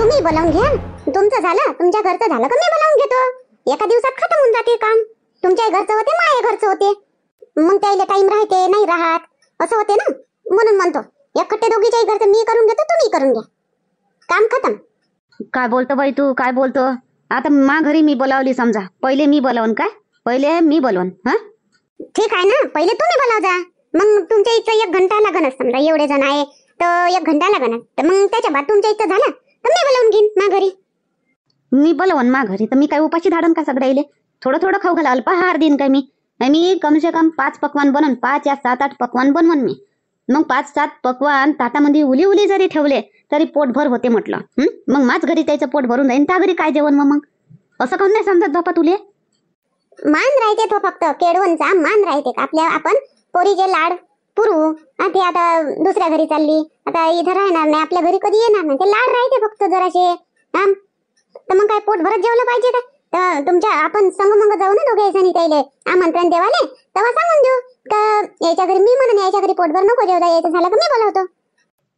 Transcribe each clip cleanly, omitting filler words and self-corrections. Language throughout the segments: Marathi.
तुम्ही बोलावून घ्या. तुमचं झालं, तुमच्या घरचं झालं का मी बोलावून घेतो. एका दिवसात खतम होऊन जाते काम. तुमच्या घरचं होते, माझ्या घरचं होते. मग त्याला टाइम राहते नाही राहत असं होते ना. म्हणून म्हणतो एकट्टे दोघीच्याही घरचं मी करून घेतो, तुम्ही करून घ्या. काम खतम. काय बोलतो बाई तू, काय बोलतो. आता मा घरी मी बोलावली समजा, पहिले मी बोलावून काय, पहिले मी बोलवून. हा ठीक आहे ना, पहिले तुम्ही बोलाव जा. मग तुमच्या इथं 1 घंटा लागणच. समजा एवढे जण आहे तर 1 घंटा लागणच. तर मग त्याच्या बाद तुमच्या इथं झालं तर मी बोलावून घेईन मा घरी. मी बोलवून मा घरी तर मी काय उपाशी धाडन का सगळ्याले. थोडं थोडं खाऊ घाला, अल्पाहार देईन काय मी कम से कम 5 पकवान बनवून, 5 या 7-8 पकवान बनवून मी. मग 5-7 पकवान ताटामध्ये उली उली जरी ठेवले तरी पोटभर होते म्हटलं. मग माझ घरी त्याचं पोट भरून जाईन, त्या घरी काय जेवण मग. असं काऊन नाही समजत बापा तुले. मान राहते तो फक्त केडवनचा मान राहते. आपल्या आपण पोरीचे लाड पुरू. ते आता दुसऱ्या घरी चालली, आता इथं राहणार नाही, आपल्या घरी कधी येणार नाही. ते लाड राहते फक्त जराशे. तर मग काय पोट भरत जेवलं पाहिजे का. तर तुमच्या आपण संगमंग जाऊ ना दोघे जणी त्याले आमंत्रण देवाले, तेव्हा सांगून देऊ का याच्या घरी मी म्हणून याच्या घरी पोटभर नको जेवता, यायचं झालं का मी बोलावतो.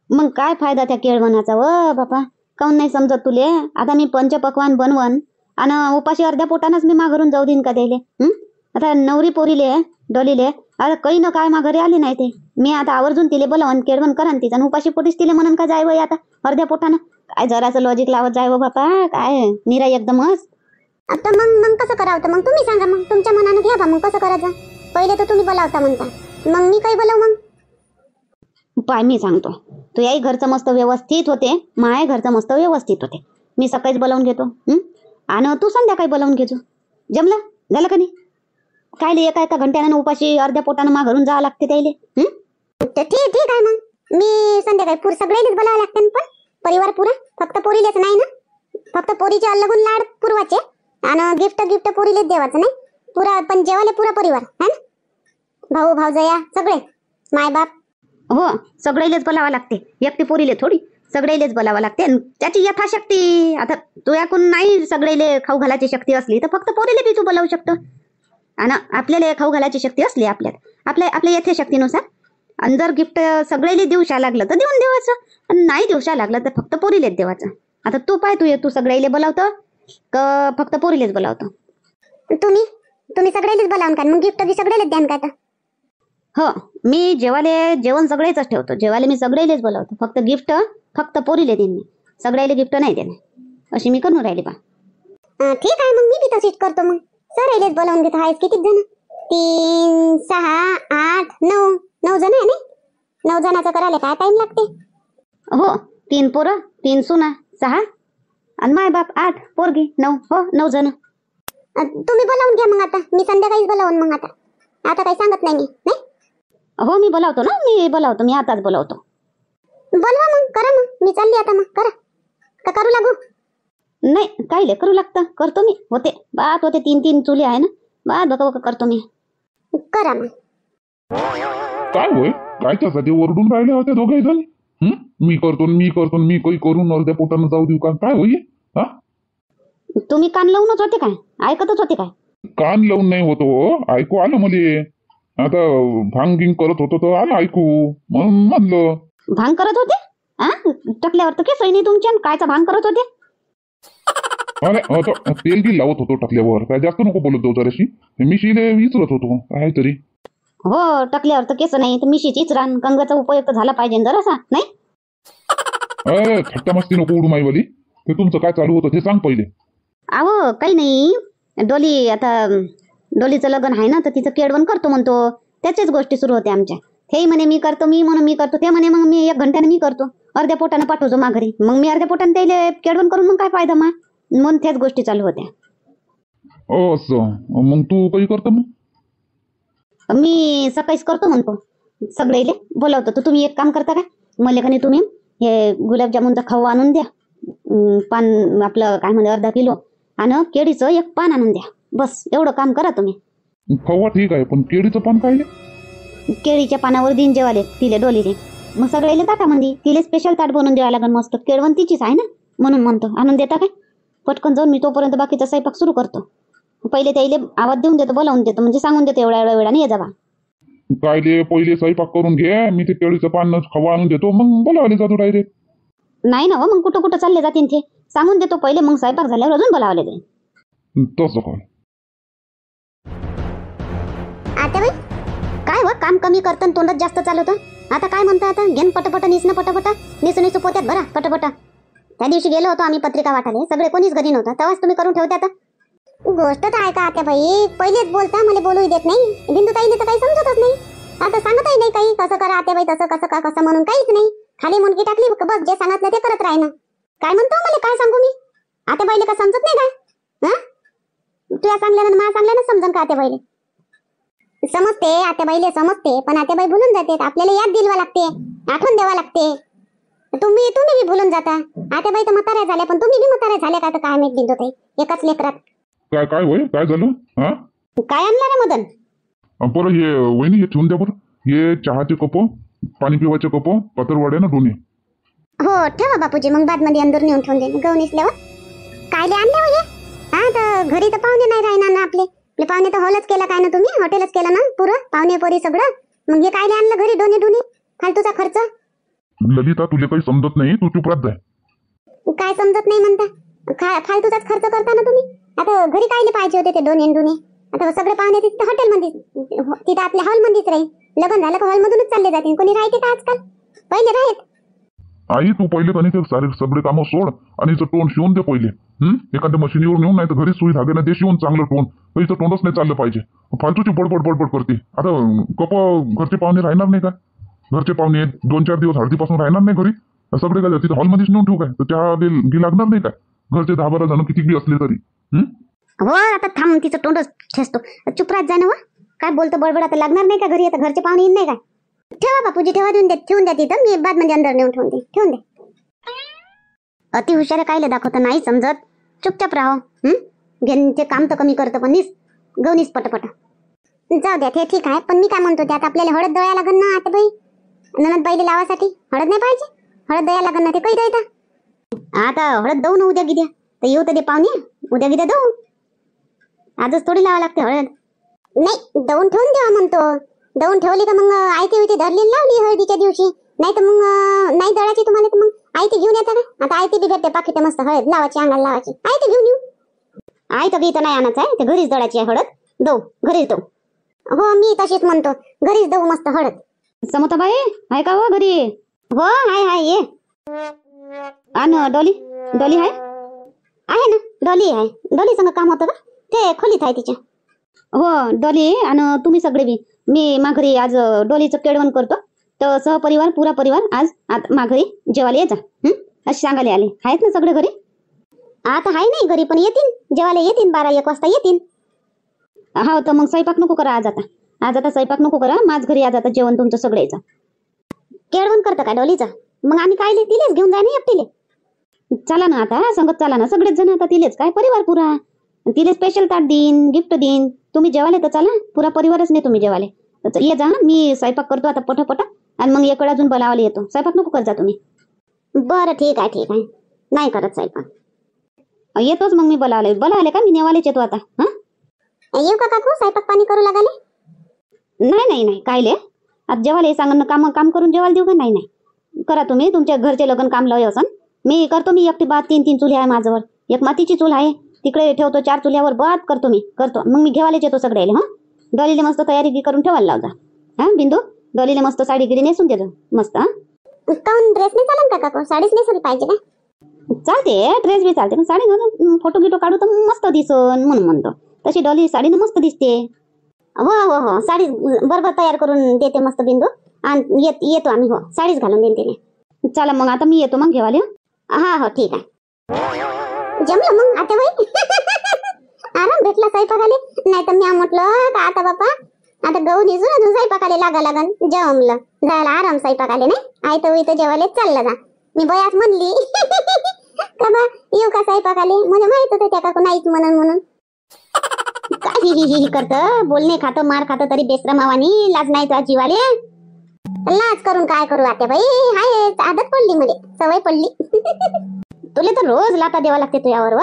मग काय फायदा त्या केळवणाचा व बापा. काऊन नाही समजत तुले. आता मी पंचपक्वान बनवून आणि उपाशी अर्ध्या पोटानच मी माघरून जाऊ देईन का द्यायले. आता नवरी पोरीले डोलीले आता काही न काय माघारी आली नाही ते. मी आता आवर्जून तिले बोलावून केळवण करन तिचं, उपाशी पोटीस तिले म्हणून का जाय वय आता अर्ध्या पोटानं. काय जरासं लॉजिक लावत जाय व बापा. काय निरा एकदमच. आता मग कसं करावं तर मग तुम्ही सांगा. मग तुमच्या मनानं घ्या बा. मग कसं करायचं. पहिले तर तुम्ही बोलावता म्हणता, मग मी काही बोलाव मग. पाय मी सांगतो, तू याही घरचं मस्त व्यवस्थित होते, माय घरचं मस्त व्यवस्थित होते. मी सकाळीच बोलावून घेतो आणि तू संध्याकाळी बोलावून घेतो. जमलं झालं का नाही. काय एका घंट्यानं उपाशी अर्ध्या पोटानं मा घरून जावं लागते त्याले. ठीक आहे. मग मी संध्याकाळी सगळ्यांनीच बोलावं लागते ना. पण परिवार पुरा, फक्त पोरीलेच नाही ना. फक्त पोरीचे अलगून लाड पुरवाचे आणि गिफ्ट पोरीलेच देवाचं नाही पुरा. पण जेवाले पुरा परिवार है ना. भाऊ भाऊजया सगळे माय बाप. हो सगळेलेच बोलावं लागते, एकटी पोरीले थोडी, सगळेलेच बोलावं लागते. त्याची यथाशक्ती. आता तू याकून नाही सगळेले खाऊ घालायची शक्ती असली तर फक्त पोरीले बी तू बोलावू शकतो. आणि आपल्याला खाऊ घालायची शक्ती असली आपल्या यथाशक्तीनुसार. आणि जर गिफ्ट सगळेले देऊशा लागलं तर देऊन देवाचं, आणि नाही देऊशा लागलं तर फक्त पोरीलेच देवाचं. आता तू पाय, तू सगळेले बोलावतं का फक्त पोरीलेच बोलावतं. तुम्ही सगळेलेच बोलावून का मग गिफ्ट बी सगळेलेच द्यान का आता. हो मी जेवण सगळेच ठेवतो. जेवायला मी सगळेलेच बोलावतो, फक्त गिफ्ट फक्त पोरीले देईन मी, सगळ्याले गिफ्ट नाही देणार. अशी मी करून राहिली बा. ठीक आहे मग मी बी तशीच करतो. मग सगळेलेच बोलावून घेतो. आहेस किती जण. 3, 6, 8, 9 जण आहे ना. 9 जणांचं करायला काय टाइम लागते. हो 3 पोरं, 3 सुना, 6 आणि माय बाप 8, पोरगी 9. हो 9 जण. तुम्ही बोलावून घ्या मग. आता मी संध्याकाळीच बोलावून. मग आता काही सांगत नाही मी. नाही हो मी बोलावतो ना, मी आताच बोलावतो. बोलवा मग, करा मग. मी चालली आता. मग करा का करू लागू. नाही कायले करू लागतं, करतो मी. होते बात होते 3 चुले आहे ना, बात बघा करतो मी. करा मग. काय होय, काय त्यासाठी ओरडून राहिले होते दोघे जण. मी करतो मी काही करून अर्ध्या पोटानं जाऊ देऊ का. काय होई. हा तुम्ही कान लावूनच होते काय, ऐकतच होते काय. कान लावून नाही होतो, ऐकू आलं मले. आता भांग करत होतो तर आलं ऐकू, म्हणून म्हणलं. भांग करत होते. टकल्यावर तर केस नाही तुमच्या, कायचा भांग करत होते. अरे तेल गी लावत होतो टकल्यावर. काय जास्त नको बोलत जाऊ जराशी. मिशीले विचारत होतो काहीतरी. हो टकल्यावर तर केस नाही तर मिशीच इचरान, कंगाचा उपयोग झाला पाहिजे जरासा. नाही अरे थट्टा मस्ती नको उडू माईवाली. ते तुमचं काय चालू होतं ते सांग पहिले. अहो काही नाही. डोलीचं लग्न आहे ना, तर तिचं केडवण करतो म्हणतो. त्याच्याच गोष्टी सुरू होते आमच्या. हे म्हणे मी करतो, मी म्हणून मी करतो. ते म्हणे मग मी 1 घंट्याने मी करतो, अर्ध्या पोटानं पाठवतो माघारी. मग मी अर्ध्या पोटानं त्याला केडवण करून मग काय फायदा म्हणून त्याच गोष्टी चालू होत्या. असं मग तू काही करतो मग. मी सकाळीच करतो म्हणतो, सगळेले बोलावतो. तर तुम्ही एक काम करता का, मला का नाही तुम्ही हे गुलाबजामुनचा खाऊ आणून द्या, पान आपलं काय म्हणते 1/2 किलो, आणि केळीचं 1 पान आणून द्या. बस एवढं काम करा तुम्ही. खवा ठीक आहे, पण केळीचं पान काय. केळीच्या पानावर दिन जेवाले तिले डोलीले. मग सगळेले ताटामध्ये तिले स्पेशल ताट बनवून द्यावं लागेल मस्त. केळवण तिचीच आहे ना, म्हणून म्हणतो आणून देता काय. पटकन जाऊन मी तोपर्यंत बाकीचा स्वयंपाक सुरू करतो. पहिले त्याला आवाज देऊन देतो, बोलावून देतो, म्हणजे सांगून देतो एवढ्या वेळाने ये जावा. कायले पहिले स्वयंपाक करून घे, मी ते केळीचं पान खवा आणून देतो, मग बोलावले जातो डायरेक्ट. नाही ना हो, मग कुठं चालले जातील ते. सांगून देतो पहिले, मग स्वयंपाक झाल्यावर अजून बोलावले ते. तसं काय? आता बाई काय व काम कमी करतं तोंडात जास्त चालवतं. आता काय म्हणतो, आता घेन पटपट निसणं पटपट निसू पोत्यात भरा पटपट. त्या दिवशी गेलो होतो आम्ही पत्रिका वाटाले, सगळे कोणीच घरी नव्हतं, तेव्हाच तुम्ही करून ठेवते. आता गोष्ट तर आहे का आता बाई, पहिलेच बोलता मला बोलू देत नाही. बिंदू ताईने तर काही समजतच नाही. आता सांगतही नाही काही, कसं करा आता बाई, तसं कसं का कसं म्हणून काहीच नाही. खाली मुंडकी टाकली बस, जे सांगितलं ते करत राहिना. काय म्हणतो मला, काय सांगू मी? आता बाईले का समजत नाही काय? तुला सांगल्यानं मला सांगल्यानं समजन का? आता बाईले समजते, आता बाईले समजते, पण आता बाई भुलून जाते. आपल्याला याद दिलवा लागते, आठवण द्यावा लागते. तुम्ही बी भुलून जाता. आता बाई तर म्हाताऱ्या झाल्या, पण तुम्ही बी म्हाताऱ्या झाल्या का? तर काय माहित बिंदू ताई, एकाच लेकरात. काय काय होय, काय झालं? हा, काय आणलं रे मदन? बरं हे वहिनी, हे ठेवून द्या बरं. हे चहाचे कप, पाणी पिवायचे कप, पत्रवाड्या ना दोन्ही. हो ठेवा बापूजी, मग बाद मध्ये अंदर नेऊन ठेवून दे. गहू निसल्यावर कायले आणले हो हे? हा, तर घरी तर पाहुणे नाही राहणार ना आपले. पाहुणे तर हॉलच केला काय ना, तुम्ही हॉटेलच केलं ना पुरं, पाहुणे पोरी सगळं. मग हे कायले आणलं घरी डोने फालतूचा खर्च? ललिता, तुला काही समजत नाही, तू चुप राहत जाय. काय समजत नाही म्हणता? फालतूचाच खर्च करता ना तुम्ही. आता घरी कायले पाहिजे होते ते डोने? आता सगळे पाहुणे तिथे हॉटेलमध्ये, तिथे आपल्या हॉलमध्येच राहील. लग्न झालं का हॉलमधूनच चालले जातील. कोणी राहते का आजकाल? पहिले राहत. आई, तू पहिले का नाही ते सारे सगळे कामं सोड आणि हिचं तोंड शिवून दे पहिले. एखाद्या मशीनीवर नेऊन, नाही तर घरी सुई धागे ना दे शिवून चांगलं तोंड. हिचं तोंडच नाही चाललं पाहिजे. फालतूची बडबड करते. आता कप घरचे पाहुणे राहणार नाही का? घरचे पाहुणे 2-4 दिवस हळदीपासून राहणार नाही घरी. सगळे काय तिथे हॉलमध्येच नेऊन ठेवू काय? तर चहा गी लागणार नाही काय? घरचे 10-12 जण किती बी असले तरी. हो, आता थांब, तिचं तोंडच ठेसतो. चुप राहत जा ना. काय बोलतो बडबड? आता लागणार नाही का घरी? आता घरचे पाहुणे येईन नाही काय? ठेवा बापूजी, ठेवून द्या तिथं. मी बाद मध्ये अंदर नेऊन ठेवून दे. अति हुशार कायले दाखवतं, नाही समजत. चुपचाप राहो. घेन ते काम तर कमी करतं, पण गवनीस पटपट. जाऊ द्या, ते ठीक आहे. पण मी काय म्हणतो, त्यात आपल्याला हळद दळायला लागन ना आता बाई. ननद बाईले लावासाठी हळद नाही पाहिजे? हळद द्यायला लागन ना, ते काही द्यायचा. आता हळद दऊ ना उद्या गिद्या, तर येऊ तर दे पाहुणे. उद्या गिद्या दऊ, आजच थोडी लावा लागते हळद. नाही, दळून ठेवून देवा म्हणतो. दळून ठेवली का मग आयती धरली लावली हळदीच्या दिवशी. नाही तर मग नाही दळायची तुम्हाला, तर मग आयती घेऊन येता का? आता आयती बी भेटते पाकिट मस्त, हळद लावायची, अंगाला लावायची. आयती घेऊन येऊ. आई तर गीत नाही आणायचं आहे, ते घरीच दळायची आहे हळद. दऊ, घरीच दऊ. हो, मी तशीच म्हणतो, घरीच दळू मस्त हळद. समताबाई आहे का हो घरी? हो, हाय ये. आण डॉली आहे आहे ना, डॉली आहे. डॉली संग काम होतं का? ते खोलीत आहे तिच्या. हो, डॉली. आणि तुम्ही सगळे बी, मी माघरी आज डॉलीचं केळवण करतो, तर सहपरिवार पुरा परिवार आज माघरी जेवायला येजा. अशी सांगायला आले. आहेत ना सगळे घरी? आता आहे नाही घरी, पण येतील जेवायला, येतील 12-1 वाजता येतील. हा, तर मग स्वयंपाक नको करा आज आता स्वयंपाक नको करा. माझ घरी आज आता जेवण तुमचं सगळ्याचं. केळवण करतं का डॉलीचं? मग आम्ही काय तिलेच घेऊन जाय ना एकटीले. चला ना, आता संगत चला ना सगळेच जण. आता तिलेच काय परिवार पुरा, तिले स्पेशल ताट देईन, गिफ्ट देईन. तुम्ही जेवाले तर चला, पुरा परिवारच नाही तुम्ही जेवाले. ये जा, मी स्वयंपाक करतो आता पटापट, आणि मग एक वेळ अजून बोलावायला येतो. स्वयंपाक नको करता तुम्ही. बरं, ठीक आहे. नाही करत स्वयंपाक. येतोच मग मी बोलावले का? मी नेवालेच येतो आता. येऊ का काकू? स्वयंपाक पाणी करू लागाले? नाही कायले आता जेवायला सांग, काम करून जेवायला देऊ का? नाही करा तुम्ही, तुमच्या घरचे लग्न काम लय असन. मी करतो. मी एकटी बात 3 चुली आहे माझ्यावर. एक मातीची चूल आहे तिकडे ठेवतो, 4 चुल्यावर बात करतो. मग मी घेवायलाच येतो सगळ्याला. डॉलीले मस्त तयारी करून ठेवायला लावजा. बिंदू, डॉलीले मस्त साडी गिरी नेसून देतो मस्त. काऊन ड्रेस नाही चालन का काकू? साडीच नेसली पाहिजे का? चालते, ड्रेस बी चालते, पण साडी घालून फोटो गिटो काढू तर मस्त दिसन म्हणून म्हणतो. तशी डॉली साडीनं मस्त दिसते. हो, साडी बरोबर तयार करून देते मस्त बिंदू. आणि येतो आम्ही. हो, साडीच घालून देईन तिने. चला मग, आता मी येतो मग घेवाले. हो, ठीक आहे. जमलं मग आता बाई. आराम भेटला स्वयंपाकाले. नाही तर मी म्हटलं का आता बापा, आता गहू निजून अजून स्वयंपाकाले लागन. जमलं जायला आराम स्वयंपाकाले. नाही आई तर इथं जेवायला चाललं जा. मी बयाच म्हणली का बा येऊ का स्वयंपाकाले? म्हणजे माहित होतं त्या काकू नाहीच म्हणून. काय ही करतं, बोलणे खातं, मार खातं, तरी बेसरमावानी लाज नाही तुझ्या जीवाले. लाज करून काय करू आता बाई? हाय, आदत पडली, म्हणजे सवय पडली. तुला तर रोज लाता द्यावा लागते तुझ्यावर.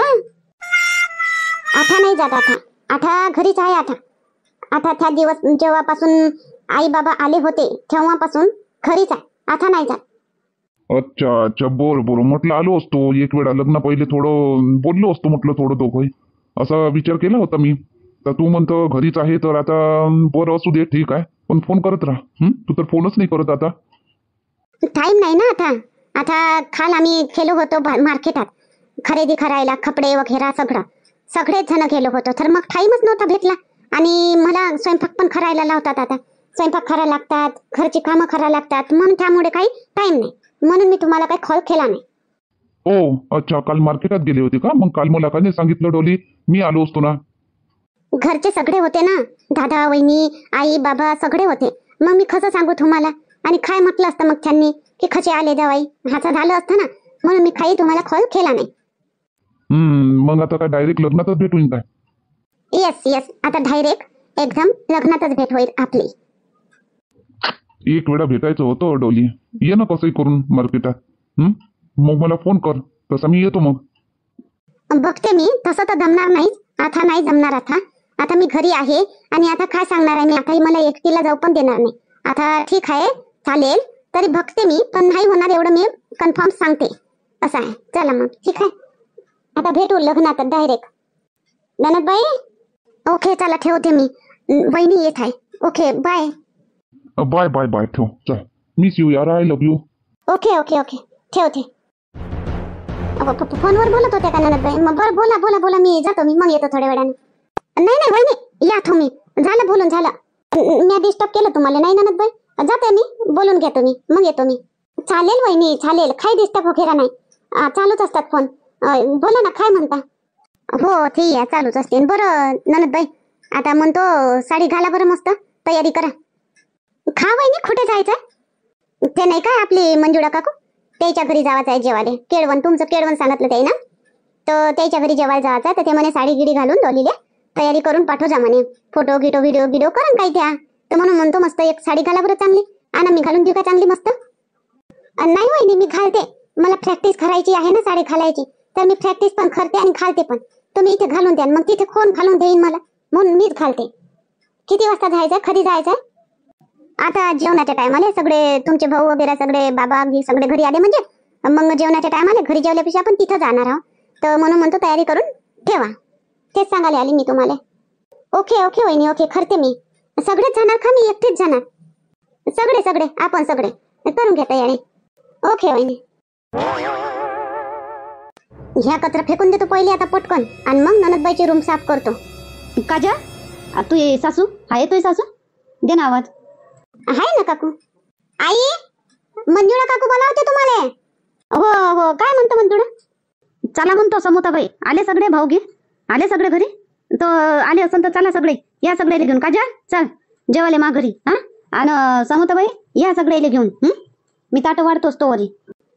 आठा नाही जात. आठा घरीच आहे. आठा त्या दिवस जेव्हापासून आई बाबा आले होते तेव्हापासून घरीच आहे. आठा नाही जात. अच्छा अच्छा, बरं बरं, म्हटलं आलो असतो एक वेळा, लग्न पहिले थोडं बोललो असतो म्हटलं, थोडं दोघंही असा विचार केला होता मी. तर तू म्हणतो घरीच आहे, तर आता बरं असू दे, ठीक आहे, पण फोन करत राहा. तू तर फोनच नाही करत आता. टाइम नाही ना आता. आता काल आम्ही गेलो होतो मार्केटात खरेदी करायला, कपडे वगैरे सगळं, सगळेच जण गेलो होतो, तर मग टाइमच नव्हता भेटला. आणि मला स्वयंपाक पण करायला लावतात, आता स्वयंपाक करायला लागतात, घरची कामं करायला लागतात, म्हणून त्यामुळे काही टाइम नाही, म्हणून मी तुम्हाला काही कॉल केला नाही. ओ अच्छा, काल मार्केटात गेले होते का? मग काल मला का नाही सांगितलं डोली, मी आलो असतो ना. घरचे सगळे होते ना, दादा वहिनी आई बाबा सगळे होते, मग मी कसं सांगू तुम्हाला. आणि काय म्हटलं असतं मग त्यांनी की कसे आले जावाई, ह्याचं झालं असतं ना, म्हणून मी काही तुम्हाला कॉल केला नाही. मग आता काय डायरेक्ट लग्नातच भेटून काय? येस येस, आता डायरेक्ट एकदम लग्नातच भेट होईल आपली. एक वेळा भेटायचं होतं डोली, ये ना कसंही करून मार्केटात. मग मला फोन कर, तसा मी येतो मग. बघते मी, तसं तर जमणार नाही आता, नाही जमणार आता. आता मी घरी आहे आणि आता काय सांगणार आहे मी, आता मला एकटीला जाऊ पण देणार नाही. आता ठीक आहे, चालेल, तरी बघते मी, पण नाही होणार एवढं मी कन्फर्म सांगते. असं आहे, चला मग ठीक आहे, आता भेटू लग्नात डायरेक्ट. ननदबाई, ओके चला ठेवते मी, वहिनी येत आहे. Okay bye. Bye bye bye, ठेव, चल, मिस यू यार, I love you. Okay okay okay, ठेवते. फोनवर बोलत होते का ननदबाई? मग बरं, बोला बोला बोला, मी जातो, मी मग येतो थोड्या वेळाने. नाही नाही वहिनी, या तुम्ही, झालं बोलून झालं. मी डिस्टर्ब केलं तुम्हाला? नाही ननदबाई, जाते मी, बोलून घ्या तुम्ही, मग येतो मी. चालेल वहिनी, चालेल, काही डिस्टर्ब वगैरे नाही, चालूच असतात फोन. बोला ना, काय म्हणता? हो ठीक आहे, चालूच असते. बरं ननदबाई, आता म्हणतो साडी घाला बरं, मस्त तयारी करा. खा वहिनी, कुठे जायचं? ते नाही काय आपली मंजुळा काकू, त्याच्या घरी जायचं आहे जेवायला. केळवण, तुमचं केळवण सांगितलं ते ना, तर त्याच्या घरी जेवायला जायचं आहे. तर ते म्हणे साडी गिडी घालून डोलीला तयारी करून पाठव जा म्हणे, फोटो गिटो व्हिडिओ गिडिओ करून काही द्या. तर म्हणून म्हणतो मस्त एक साडी घाला बरं चांगली, आणा मी घालून देऊ का चांगली मस्त? नाही वहिनी, मी घालते, मला प्रॅक्टिस करायची आहे ना साडी घालायची, तर मी प्रॅक्टिस पण करते आणि घालते पण. तुम्ही इथे घालून द्या, मग तिथे कोण घालून देईन मला, म्हणून मीच घालते. किती वाजता जायचंय, कधी जायचंय? आता जेवणाच्या टायमाला सगळे तुमचे भाऊ वगैरे सगळे, बाबा सगळे घरी आले म्हणजे मग जेवणाच्या टायमाला घरी जेवल्यापेक्षा आपण तिथं जाणार आहोत, तर म्हणून म्हणतो तयारी करून ठेवा, तेच सांगायला आली मी तुम्हाला. ओके ओके वहिनी, ओके, करते मी. सगळेच जाणार का मी एकटीच जाणार? सगळे सगळे आपण सगळे करून घ्या तयारी. ओके वहिनी. ह्या कचरा फेकून देतो पहिले आता पटकन, आणि मग ननदबाईची रूम साफ करतो. काजा, तू ये सासू आहे, तू सासू दे ना आवाज. आहे ना काकू. आई, मंजुळा काकू बोलावते तुम्हाला. हो हो, काय म्हणतो मंजुळा? चला म्हणतो समोताबाई, आले सगळे भाऊगी, आले सगळे घरी, तर आले असेल तर चला सगळे, या सगळ्याला घेऊन. काजा चल जेवायला मा घरी. आणि समोताबाई या सगळ्याला घेऊन, मी ताट वाढतोच तो वरी.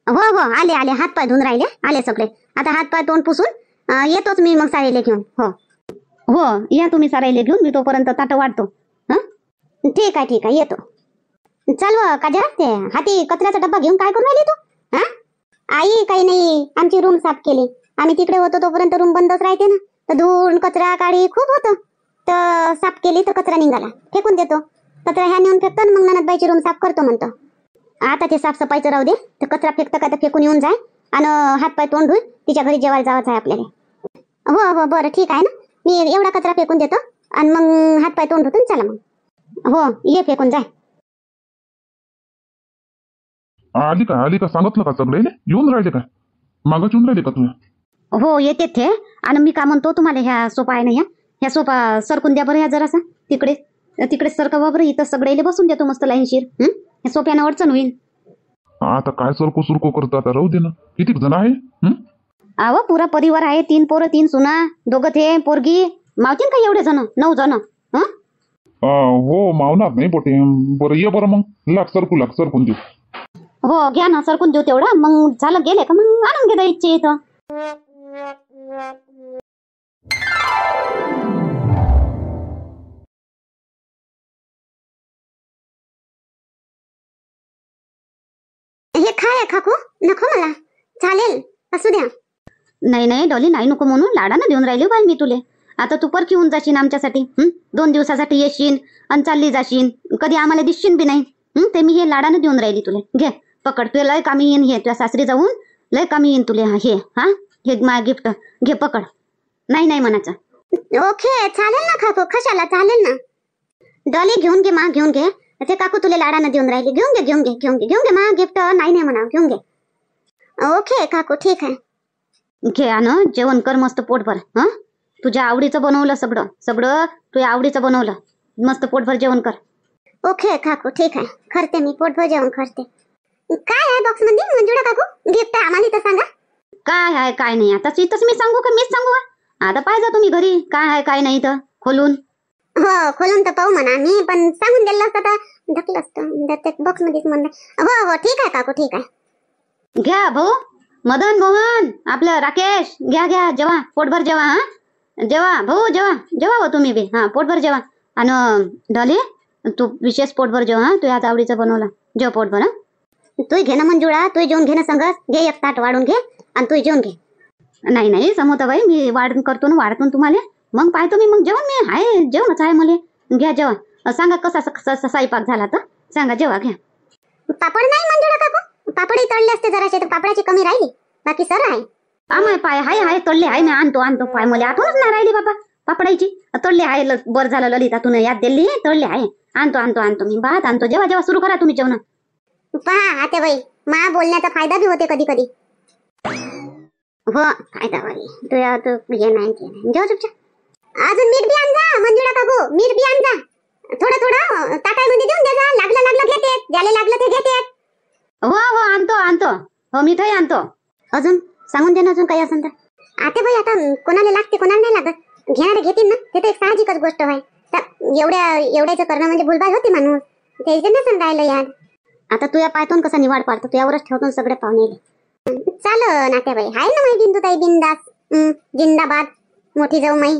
हो हो, आले आले, हात पाय धुवून राहिले, आले सगळे. आता हात पाय तोंड पुसून येतोच मी मग साडीला घेऊन. हो हो, या तुम्ही सारायला घेऊन, मी तोपर्यंत ताट वाढतो. ठीक आहे येतो. चल व काजा, ते हाती कचऱ्याचा डब्बा घेऊन काय करून राहिली तू? आई काही नाही, आमची रूम साफ केली. आम्ही तिकडे होतो तोपर्यंत रूम बंदच राहते ना, तर धूळ कचरा काळी खूप होतं, तर साफ केली तर कचरा निघाला, फेकून देतो. कचरा ह्या नेऊन फेकतो, मग ननदबाईची रूम साफ करतो म्हणतो. आता ते साफसफाईचं राहू दे, तर कचरा फेकतं का तर फेकून येऊन जाय, आणि हात पाय तोंड धुई, तिच्या घरी जेवायला जायचं आहे आपल्याला. हो हो बरं, ठीक आहे ना, मी एवढा कचरा फेकून देतो आणि मग हात पाय तोंड धुतून चला मग. हो ये, फेकून जाय. आली का सांगितलं का सगळे येऊन राहिले का? मागच येऊन राहिले का तुम्ही? हो येते ते. आणि मी का म्हणतो तुम्हाला, ह्या सोफा आहे ना, ह्या सोफा सरकून द्या बरं, ह्या जरासा तिकडे तिकडे सरकवा बरं, इथं सगळेले बसून देतो मस्त लाईनशीर. ह्या सोफ्यानं अडचण होईल. आता काय सरको करतो, आता राहू दे ना. किती जण आहे? आव पुरा परिवार आहे, 3 पोरं 3 सुना, दोघं ते पोरगी, मावतील का एवढे जण? 9 जण. हो मावणार नाही पोटे. बरं ये बरं, मग लाग सरकून देऊ. हो घ्या ना, सरकून देऊ तेवढं, मग झालं गेले का मग आणून घे इच्छे इथं. हे काय काकू? नको मला, चालेल असू द्या. नाही डॉली, नाही नको म्हणून लाडानं देऊन राहिली बाई मी तुले. आता तू परत येऊन जाशील आमच्यासाठी, 2 दिवसासाठी येशील आणि चालली जाशील, कधी आम्हाला दिसशील बी नाही. ते मी हे लाडानं देऊन राहिली तुले. घे पकड, तुला लय कामी येईन हे, तुझ्या सासरी जाऊन लय कामी येईन तुले हे. हा हे मा गिफ्ट घे, पकड. नाही नाही म्हणायचं. ओके चालेल ना काकू, कशाला, चालेल ना. डॉली घेऊन घे मा, घेऊन घे. ते काकू तुला लाडानं देऊन राहिली, घेऊन घे घेऊन घे घेऊन घे घेऊन घे मा गिफ्ट. नाही नाही म्हणा, घेऊन घे. ओके काकू ठीक आहे. घे आणि जेवण कर मस्त पोटभर. हा तुझ्या आवडीचं बनवलं, सगळं सगळं तुझ्या आवडीचं बनवलं. मस्त पोटभर जेवण कर. ओके काकू ठीक आहे, करते मी, पोटभर जेवण करते. काय आहे बॉक्स मध्ये मंजुळा काकू? गिफ्ट आम्हाला तर सांगा. काय आहे काय नाही आता इथंच मी सांगू का? मीच सांगू का? आता पाहिजे तुम्ही घरी काय आहे काय नाही तर खोलून. हो खोलून तर पाहू म्हणा मी, पण सांगून दिलं असतं तर ढकलं असतं बॉक्स मध्येच म्हणलं. हो हो ठीक आहे काकू ठीक आहे. घ्या भाऊ, मदन मोहन, आपलं राकेश, घ्या घ्या जेवा, पोटभर जेवा. हा जेवा भाऊ, जेवा जेवा हो तुम्ही बी. हा पोटभर जेवा. आणि डॉली तू विशेष पोटभर जेवा. हा तू आज आवडीचं बनवलं, जेव पोटभर. हा तू घे ना मंजुळा, तू जेवण घे ना संगत. घे एक ताट वाढून घे आणि तू जेवण घे. नाही नाही समोताबाई, मी वाढून करतो ना, वाढतो तुम्हाला. मग पाहतो मी, मग जेवण मी आहे, जेवणच आहे मला. घ्या जेवा. सांगा कसा स्वयंपाक झाला तर सांगा, जेवा घ्या. पापड नाही मंजुळा काकू, पापडही तळले असते जराशे तर पापडाची कमी राहिली, बाकी सर आहे. आम्हाला पाय हाय हाय तळले आहे ना, आणतो पाय. मला आठवणच नाही राहिली बाबा पापडायची. तळले आहे, बरं झालं ललिता तुला याद दिली. तळले आहे, आणतो मी भात आणतो. जेव्हा जेव्हा सुरू करा तुम्ही जेवण. पहा आता बाई, मा बोलण्याचा फायदा बी होते कधी कधी. हो फायदा बाई, तू ये नाही जेव्हा चुपचाप. अजून मीठ बी आण जा मंजुळा काकू, मीठ बी आण जा. थोडं थोडं ताटामध्ये देऊन दे जा. लागलं घेते, ज्याला लागलं ते घेते. हो आणतो हो, मिठाई आणतो. अजून सांगून दे ना, अजून काही असेल तर. आता बाई आता कोणाला लागते कोणाला नाही लागत, घेणारे घेतील ना, ते तर एक साहजिकच गोष्ट आहे. तर एवढ्याचं करणं म्हणजे भुलभाल होती माणूस, त्याचे नसेल राहिलं यार. आता तुझ्या पायतून कसा निवाड पाडतो, तुझ्यावरच ठेवतो सगळे पाहुणे. चाल नात्याबाई, हाय ना माई बिंदुताई बिंदास. जिंदाबाद मोठी जाऊ माई.